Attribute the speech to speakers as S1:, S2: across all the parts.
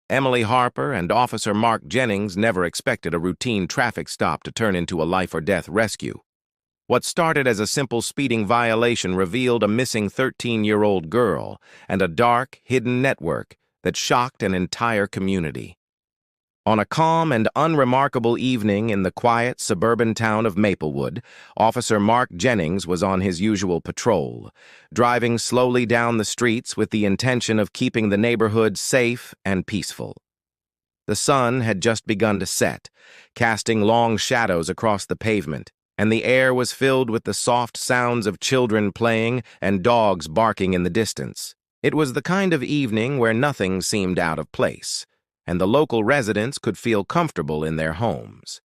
S1: Emily Harper and Officer Mark Jennings never expected a routine traffic stop to turn into a life-or-death rescue. What started as a simple speeding violation revealed a missing 13-year-old girl and a dark, hidden network that shocked an entire community. On a calm and unremarkable evening in the quiet suburban town of Maplewood, Officer Mark Jennings was on his usual patrol, driving slowly down the streets with the intention of keeping the neighborhood safe and peaceful. The sun had just begun to set, casting long shadows across the pavement, and the air was filled with the soft sounds of children playing and dogs barking in the distance. It was the kind of evening where nothing seemed out of place, and the local residents could feel comfortable in their homes.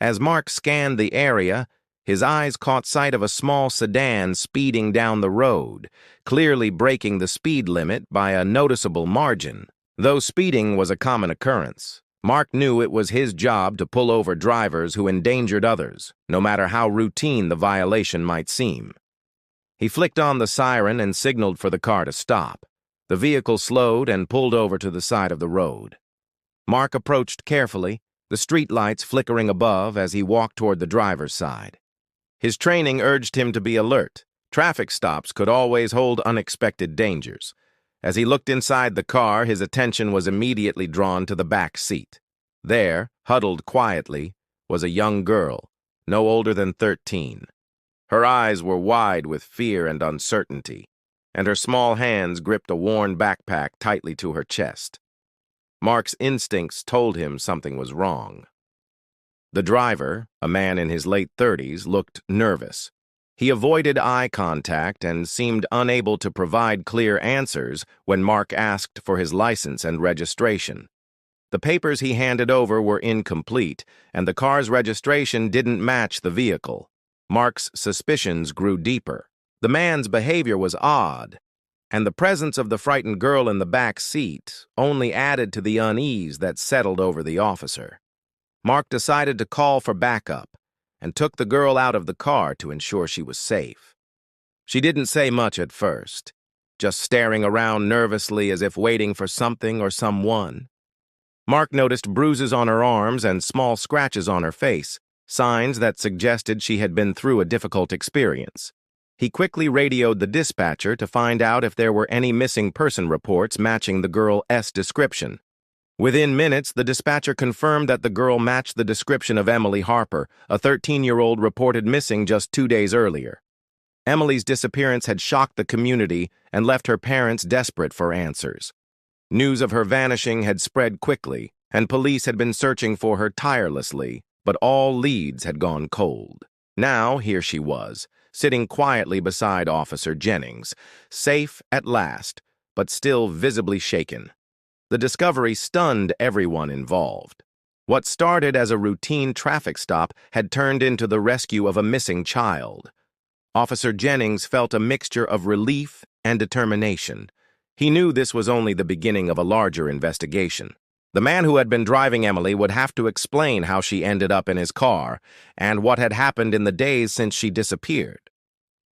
S1: As Mark scanned the area, his eyes caught sight of a small sedan speeding down the road, clearly breaking the speed limit by a noticeable margin. Though speeding was a common occurrence, Mark knew it was his job to pull over drivers who endangered others, no matter how routine the violation might seem. He flicked on the siren and signaled for the car to stop. The vehicle slowed and pulled over to the side of the road. Mark approached carefully, the streetlights flickering above as he walked toward the driver's side. His training urged him to be alert. Traffic stops could always hold unexpected dangers. As he looked inside the car, his attention was immediately drawn to the back seat. There, huddled quietly, was a young girl, no older than 13. Her eyes were wide with fear and uncertainty, and her small hands gripped a worn backpack tightly to her chest. Mark's instincts told him something was wrong. The driver, a man in his late 30s, looked nervous. He avoided eye contact and seemed unable to provide clear answers when Mark asked for his license and registration. The papers he handed over were incomplete, and the car's registration didn't match the vehicle. Mark's suspicions grew deeper. The man's behavior was odd, and the presence of the frightened girl in the back seat only added to the unease that settled over the officer. Mark decided to call for backup and took the girl out of the car to ensure she was safe. She didn't say much at first, just staring around nervously as if waiting for something or someone. Mark noticed bruises on her arms and small scratches on her face, signs that suggested she had been through a difficult experience. He quickly radioed the dispatcher to find out if there were any missing person reports matching the girl's description. Within minutes, the dispatcher confirmed that the girl matched the description of Emily Harper, a 13-year-old reported missing just 2 days earlier. Emily's disappearance had shocked the community and left her parents desperate for answers. News of her vanishing had spread quickly, and police had been searching for her tirelessly, but all leads had gone cold. Now, here she was, sitting quietly beside Officer Jennings, safe at last, but still visibly shaken. The discovery stunned everyone involved. What started as a routine traffic stop had turned into the rescue of a missing child. Officer Jennings felt a mixture of relief and determination. He knew this was only the beginning of a larger investigation. The man who had been driving Emily would have to explain how she ended up in his car and what had happened in the days since she disappeared.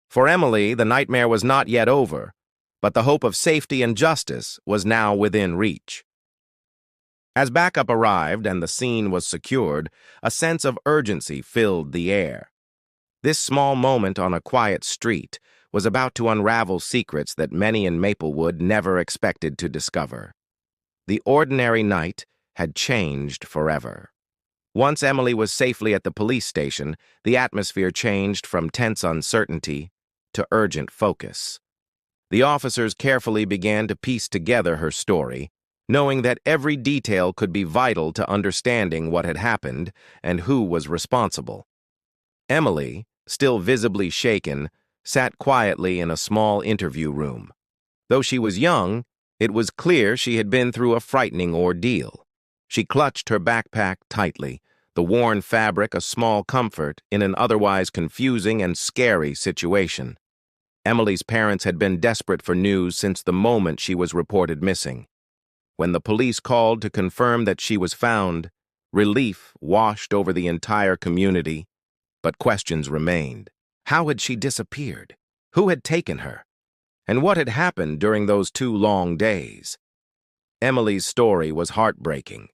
S1: For Emily, the nightmare was not yet over, but the hope of safety and justice was now within reach. As backup arrived and the scene was secured, a sense of urgency filled the air. This small moment on a quiet street was about to unravel secrets that many in Maplewood never expected to discover. The ordinary night had changed forever. Once Emily was safely at the police station, the atmosphere changed from tense uncertainty to urgent focus. The officers carefully began to piece together her story, knowing that every detail could be vital to understanding what had happened and who was responsible. Emily, still visibly shaken, sat quietly in a small interview room. Though she was young, it was clear she had been through a frightening ordeal. She clutched her backpack tightly, the worn fabric a small comfort in an otherwise confusing and scary situation. Emily's parents had been desperate for news since the moment she was reported missing. When the police called to confirm that she was found, relief washed over the entire community, but questions remained. How had she disappeared? Who had taken her? And what had happened during those 2 long days? Emily's story was heartbreaking.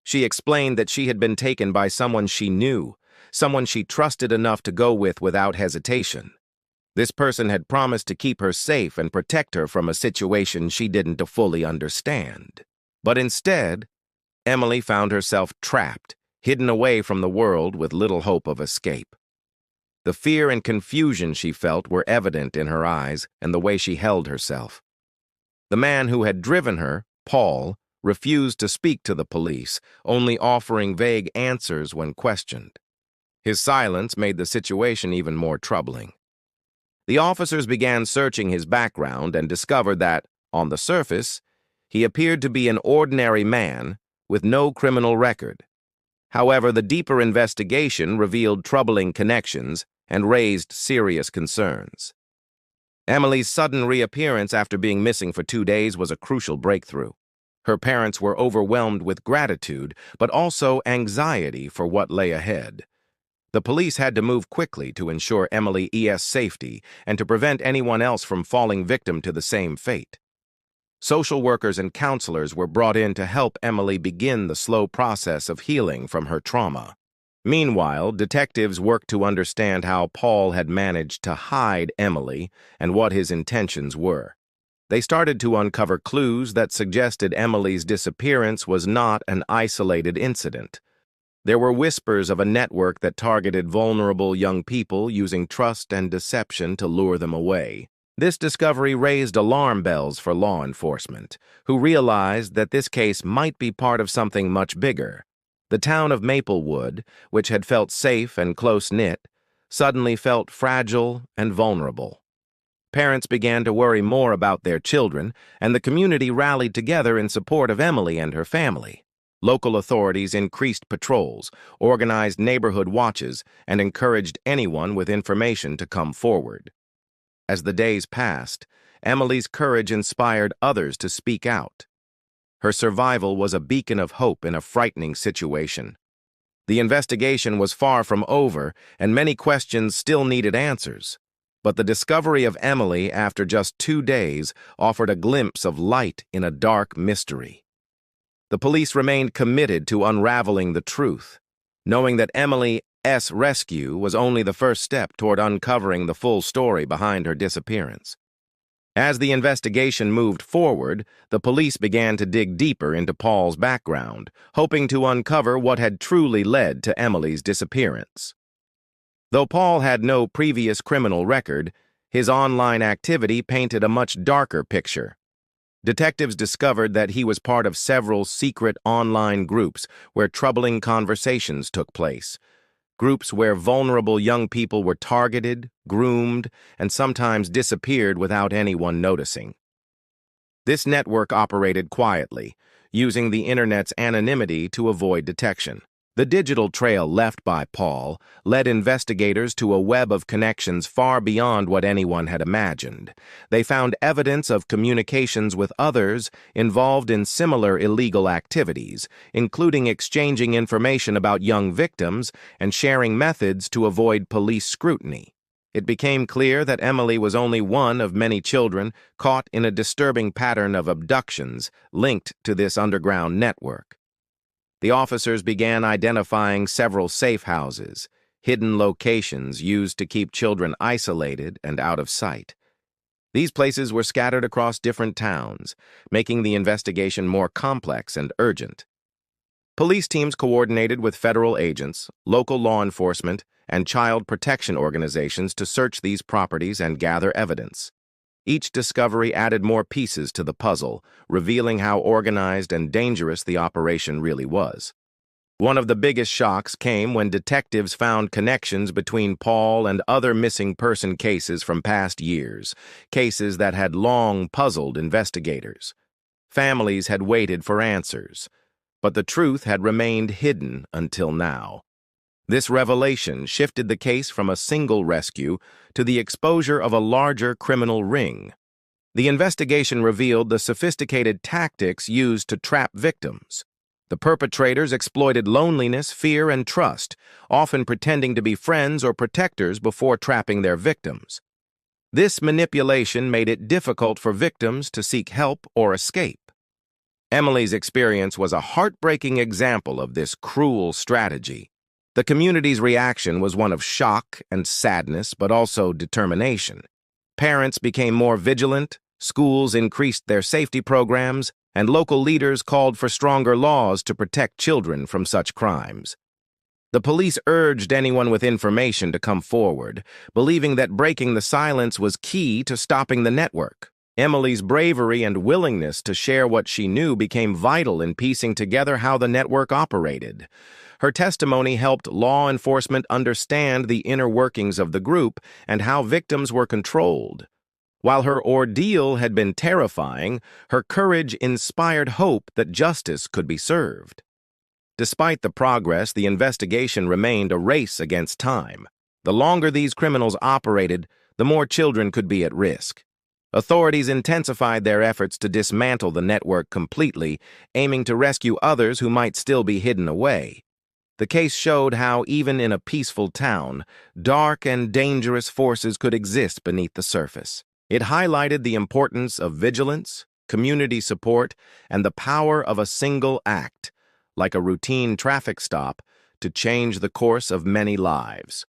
S1: She explained that she had been taken by someone she knew, someone she trusted enough to go with without hesitation. This person had promised to keep her safe and protect her from a situation she didn't fully understand. But instead, Emily found herself trapped, hidden away from the world with little hope of escape. The fear and confusion she felt were evident in her eyes and the way she held herself. The man who had driven her, Paul, refused to speak to the police, only offering vague answers when questioned. His silence made the situation even more troubling. The officers began searching his background and discovered that, on the surface, he appeared to be an ordinary man with no criminal record. However, the deeper investigation revealed troubling connections and raised serious concerns. Emily's sudden reappearance after being missing for 2 days was a crucial breakthrough. Her parents were overwhelmed with gratitude, but also anxiety for what lay ahead. The police had to move quickly to ensure Emily's safety and to prevent anyone else from falling victim to the same fate. Social workers and counselors were brought in to help Emily begin the slow process of healing from her trauma. Meanwhile, detectives worked to understand how Paul had managed to hide Emily and what his intentions were. They started to uncover clues that suggested Emily's disappearance was not an isolated incident. There were whispers of a network that targeted vulnerable young people using trust and deception to lure them away. This discovery raised alarm bells for law enforcement, who realized that this case might be part of something much bigger. The town of Maplewood, which had felt safe and close-knit, suddenly felt fragile and vulnerable. Parents began to worry more about their children, and the community rallied together in support of Emily and her family. Local authorities increased patrols, organized neighborhood watches, and encouraged anyone with information to come forward. As the days passed, Emily's courage inspired others to speak out. Her survival was a beacon of hope in a frightening situation. The investigation was far from over, and many questions still needed answers. But the discovery of Emily after just 2 days offered a glimpse of light in a dark mystery. The police remained committed to unraveling the truth, knowing that Emily's rescue was only the first step toward uncovering the full story behind her disappearance. As the investigation moved forward, the police began to dig deeper into Paul's background, hoping to uncover what had truly led to Emily's disappearance. Though Paul had no previous criminal record, his online activity painted a much darker picture. Detectives discovered that he was part of several secret online groups where troubling conversations took place. Groups where vulnerable young people were targeted, groomed, and sometimes disappeared without anyone noticing. This network operated quietly, using the internet's anonymity to avoid detection. The digital trail left by Paul led investigators to a web of connections far beyond what anyone had imagined. They found evidence of communications with others involved in similar illegal activities, including exchanging information about young victims and sharing methods to avoid police scrutiny. It became clear that Emily was only one of many children caught in a disturbing pattern of abductions linked to this underground network. The officers began identifying several safe houses, hidden locations used to keep children isolated and out of sight. These places were scattered across different towns, making the investigation more complex and urgent. Police teams coordinated with federal agents, local law enforcement, and child protection organizations to search these properties and gather evidence. Each discovery added more pieces to the puzzle, revealing how organized and dangerous the operation really was. One of the biggest shocks came when detectives found connections between Paul and other missing person cases from past years, cases that had long puzzled investigators. Families had waited for answers, but the truth had remained hidden until now. This revelation shifted the case from a single rescue to the exposure of a larger criminal ring. The investigation revealed the sophisticated tactics used to trap victims. The perpetrators exploited loneliness, fear, and trust, often pretending to be friends or protectors before trapping their victims. This manipulation made it difficult for victims to seek help or escape. Emily's experience was a heartbreaking example of this cruel strategy. The community's reaction was one of shock and sadness, but also determination. Parents became more vigilant, schools increased their safety programs, and local leaders called for stronger laws to protect children from such crimes. The police urged anyone with information to come forward, believing that breaking the silence was key to stopping the network. Emily's bravery and willingness to share what she knew became vital in piecing together how the network operated. Her testimony helped law enforcement understand the inner workings of the group and how victims were controlled. While her ordeal had been terrifying, her courage inspired hope that justice could be served. Despite the progress, the investigation remained a race against time. The longer these criminals operated, the more children could be at risk. Authorities intensified their efforts to dismantle the network completely, aiming to rescue others who might still be hidden away. The case showed how, even in a peaceful town, dark and dangerous forces could exist beneath the surface. It highlighted the importance of vigilance, community support, and the power of a single act, like a routine traffic stop, to change the course of many lives.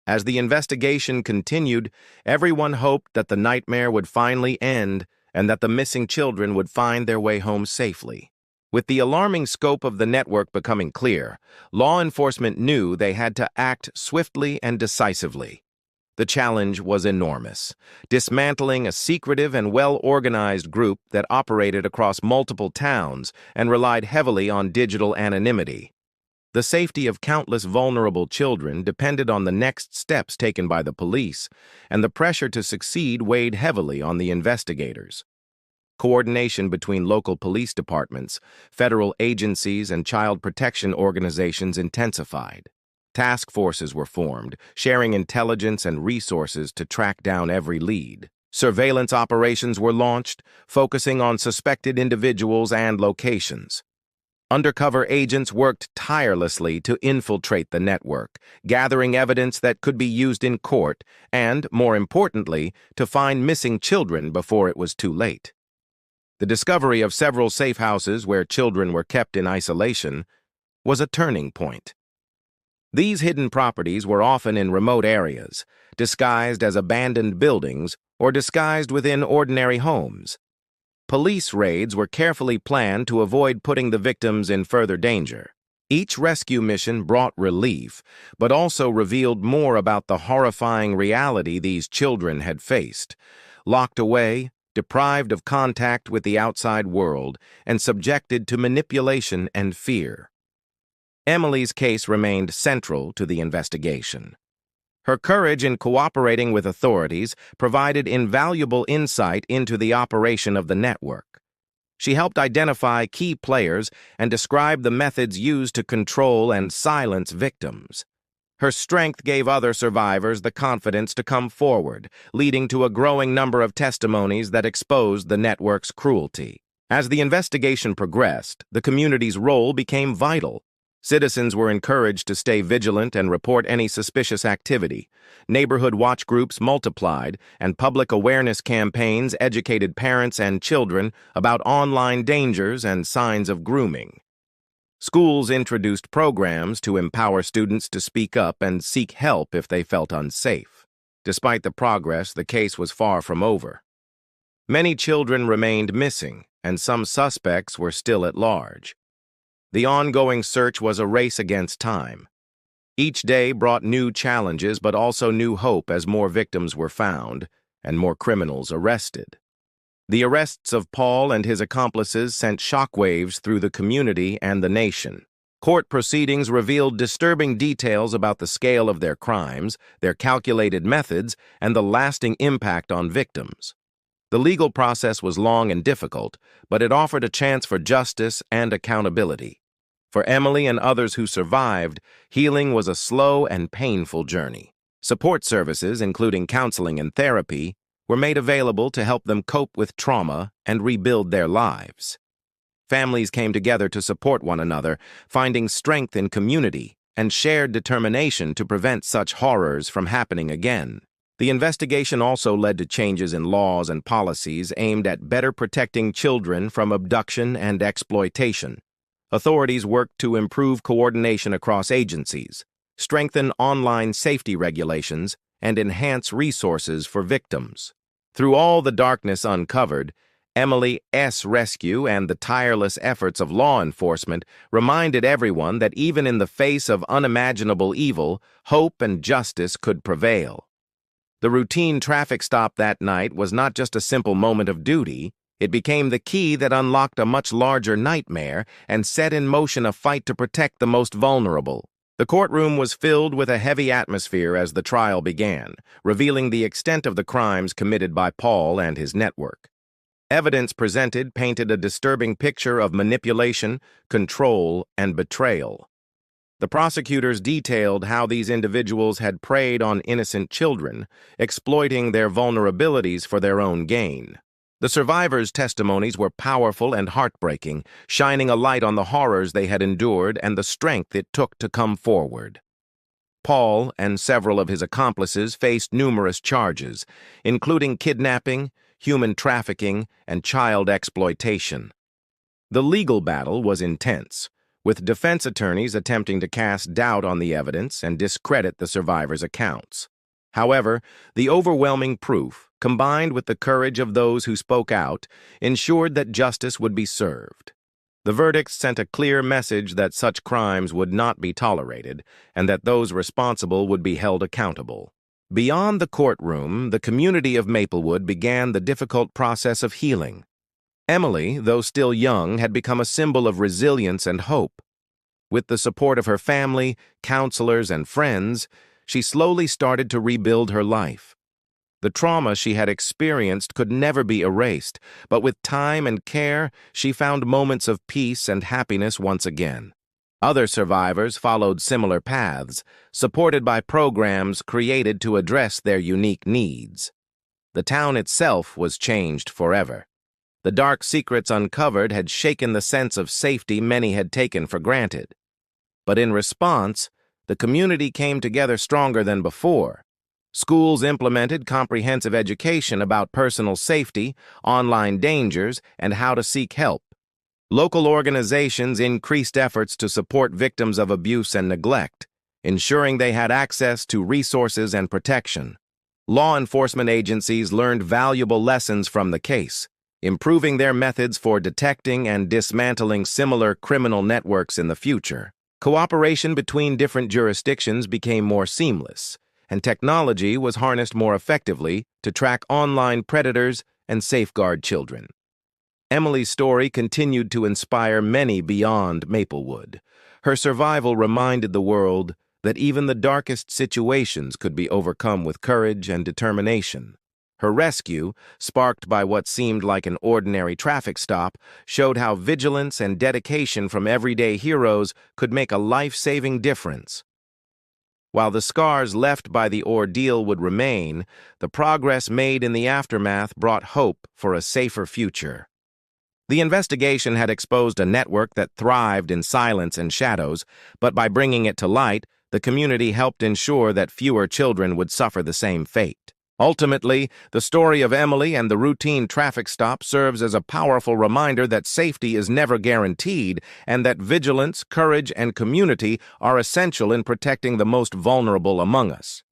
S1: As the investigation continued, everyone hoped that the nightmare would finally end and that the missing children would find their way home safely. With the alarming scope of the network becoming clear, law enforcement knew they had to act swiftly and decisively. The challenge was enormous, dismantling a secretive and well-organized group that operated across multiple towns and relied heavily on digital anonymity. The safety of countless vulnerable children depended on the next steps taken by the police, and the pressure to succeed weighed heavily on the investigators. Coordination between local police departments, federal agencies, and child protection organizations intensified. Task forces were formed, sharing intelligence and resources to track down every lead. Surveillance operations were launched, focusing on suspected individuals and locations. Undercover agents worked tirelessly to infiltrate the network, gathering evidence that could be used in court and, more importantly, to find missing children before it was too late. The discovery of several safe houses where children were kept in isolation was a turning point. These hidden properties were often in remote areas, disguised as abandoned buildings or disguised within ordinary homes. Police raids were carefully planned to avoid putting the victims in further danger. Each rescue mission brought relief, but also revealed more about the horrifying reality these children had faced. Locked away, deprived of contact with the outside world, and subjected to manipulation and fear. Emily's case remained central to the investigation. Her courage in cooperating with authorities provided invaluable insight into the operation of the network. She helped identify key players and describe the methods used to control and silence victims. Her strength gave other survivors the confidence to come forward, leading to a growing number of testimonies that exposed the network's cruelty. As the investigation progressed, the community's role became vital. Citizens were encouraged to stay vigilant and report any suspicious activity. Neighborhood watch groups multiplied, and public awareness campaigns educated parents and children about online dangers and signs of grooming. Schools introduced programs to empower students to speak up and seek help if they felt unsafe. Despite the progress, the case was far from over. Many children remained missing, and some suspects were still at large. The ongoing search was a race against time. Each day brought new challenges, but also new hope as more victims were found and more criminals arrested. The arrests of Paul and his accomplices sent shockwaves through the community and the nation. Court proceedings revealed disturbing details about the scale of their crimes, their calculated methods, and the lasting impact on victims. The legal process was long and difficult, but it offered a chance for justice and accountability. For Emily and others who survived, healing was a slow and painful journey. Support services, including counseling and therapy, were made available to help them cope with trauma and rebuild their lives. Families came together to support one another, finding strength in community and shared determination to prevent such horrors from happening again. The investigation also led to changes in laws and policies aimed at better protecting children from abduction and exploitation. Authorities worked to improve coordination across agencies, strengthen online safety regulations, and enhance resources for victims. Through all the darkness uncovered, Emily's rescue and the tireless efforts of law enforcement reminded everyone that even in the face of unimaginable evil, hope and justice could prevail. The routine traffic stop that night was not just a simple moment of duty. It became the key that unlocked a much larger nightmare and set in motion a fight to protect the most vulnerable. The courtroom was filled with a heavy atmosphere as the trial began, revealing the extent of the crimes committed by Paul and his network. Evidence presented painted a disturbing picture of manipulation, control, and betrayal. The prosecutors detailed how these individuals had preyed on innocent children, exploiting their vulnerabilities for their own gain. The survivors' testimonies were powerful and heartbreaking, shining a light on the horrors they had endured and the strength it took to come forward. Paul and several of his accomplices faced numerous charges, including kidnapping, human trafficking, and child exploitation. The legal battle was intense, with defense attorneys attempting to cast doubt on the evidence and discredit the survivors' accounts. However, the overwhelming proof, combined with the courage of those who spoke out, ensured that justice would be served. The verdicts sent a clear message that such crimes would not be tolerated and that those responsible would be held accountable. Beyond the courtroom, the community of Maplewood began the difficult process of healing. Emily, though still young, had become a symbol of resilience and hope. With the support of her family, counselors, and friends, she slowly started to rebuild her life. The trauma she had experienced could never be erased, but with time and care, she found moments of peace and happiness once again. Other survivors followed similar paths, supported by programs created to address their unique needs. The town itself was changed forever. The dark secrets uncovered had shaken the sense of safety many had taken for granted. But in response, the community came together stronger than before. Schools implemented comprehensive education about personal safety, online dangers, and how to seek help. Local organizations increased efforts to support victims of abuse and neglect, ensuring they had access to resources and protection. Law enforcement agencies learned valuable lessons from the case, improving their methods for detecting and dismantling similar criminal networks in the future. Cooperation between different jurisdictions became more seamless, and technology was harnessed more effectively to track online predators and safeguard children. Emily's story continued to inspire many beyond Maplewood. Her survival reminded the world that even the darkest situations could be overcome with courage and determination. Her rescue, sparked by what seemed like an ordinary traffic stop, showed how vigilance and dedication from everyday heroes could make a life-saving difference. While the scars left by the ordeal would remain, the progress made in the aftermath brought hope for a safer future. The investigation had exposed a network that thrived in silence and shadows, but by bringing it to light, the community helped ensure that fewer children would suffer the same fate. Ultimately, the story of Emily and the routine traffic stop serves as a powerful reminder that safety is never guaranteed and that vigilance, courage, and community are essential in protecting the most vulnerable among us.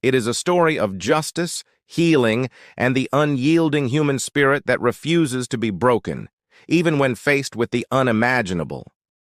S1: It is a story of justice, healing, and the unyielding human spirit that refuses to be broken, even when faced with the unimaginable.